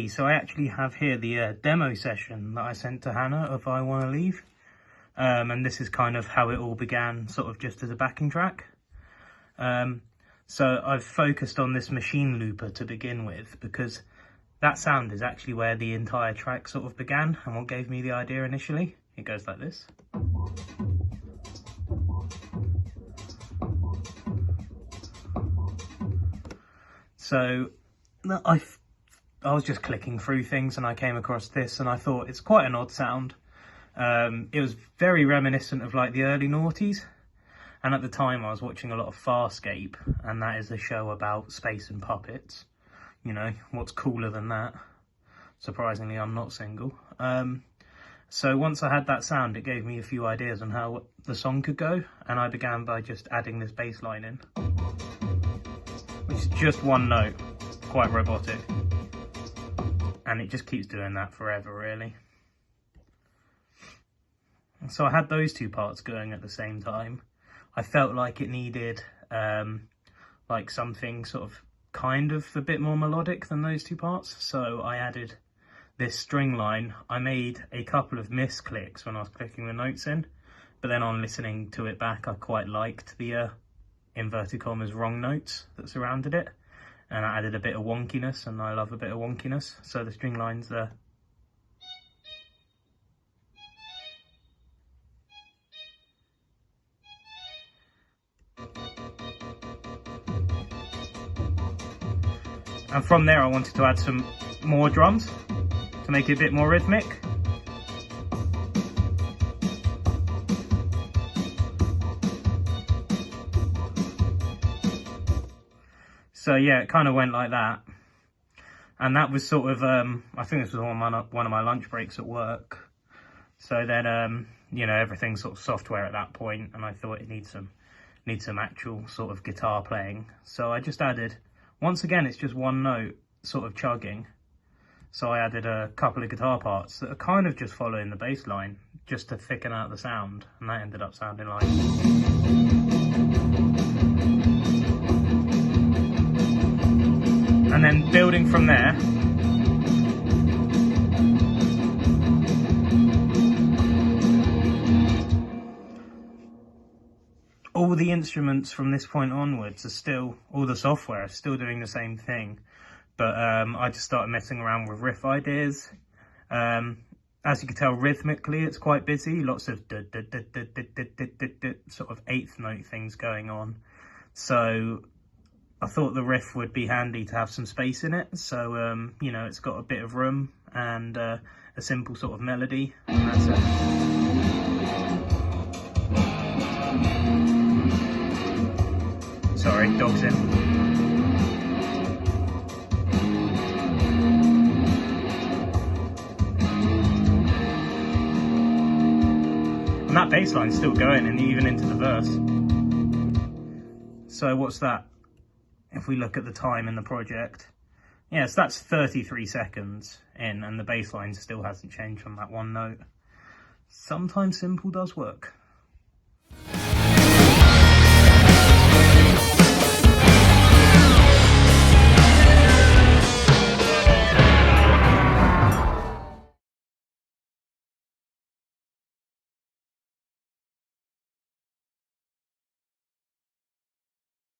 Okay, so I actually have here the demo session that I sent to Hannah of I Wanna Leave. And this is kind of how it all began, sort of just as a backing track. So I've focused on this machine looper to begin with, because that sound is actually where the entire track sort of began and what gave me the idea initially. It goes like this. So I was just clicking through things and I came across this and I thought it's quite an odd sound. It was very reminiscent of like the early noughties, and at the time I was watching a lot of Farscape, and that is a show about space and puppets. You know, what's cooler than that? Surprisingly, I'm not single. So once I had that sound, it gave me a few ideas on how the song could go, and I began by just adding this bass line in, which is just one note, quite robotic. And it just keeps doing that forever, really. So I had those two parts going at the same time. I felt like it needed like something sort of kind of a bit more melodic than those two parts. So I added this string line. I made a couple of misclicks when I was clicking the notes in, but then on listening to it back, I quite liked the inverted commas wrong notes that surrounded it. And I added a bit of wonkiness, and I love a bit of wonkiness. So the string line's there. And from there I wanted to add some more drums to make it a bit more rhythmic. So yeah, it kind of went like that. And that was sort of, I think this was on one of my lunch breaks at work. So then, you know, everything's sort of software at that point, and I thought it needs some actual sort of guitar playing. So I just added, once again, it's just one note sort of chugging. So I added a couple of guitar parts that are kind of just following the bass line, just to thicken out the sound, and that ended up sounding like... And then building from there, all the instruments from this point onwards are still, all the software is still doing the same thing, but I just started messing around with riff ideas. As you can tell, rhythmically it's quite busy, lots of sort of eighth note things going on. So I thought the riff would be handy to have some space in it, so you know, it's got a bit of room and a simple sort of melody, and that's it. Sorry, dog's in. And that bass line's still going, and even into the verse. So what's that? If we look at the time in the project, yes, that's 33 seconds in, and the bass line still hasn't changed from that one note. Sometimes simple does work.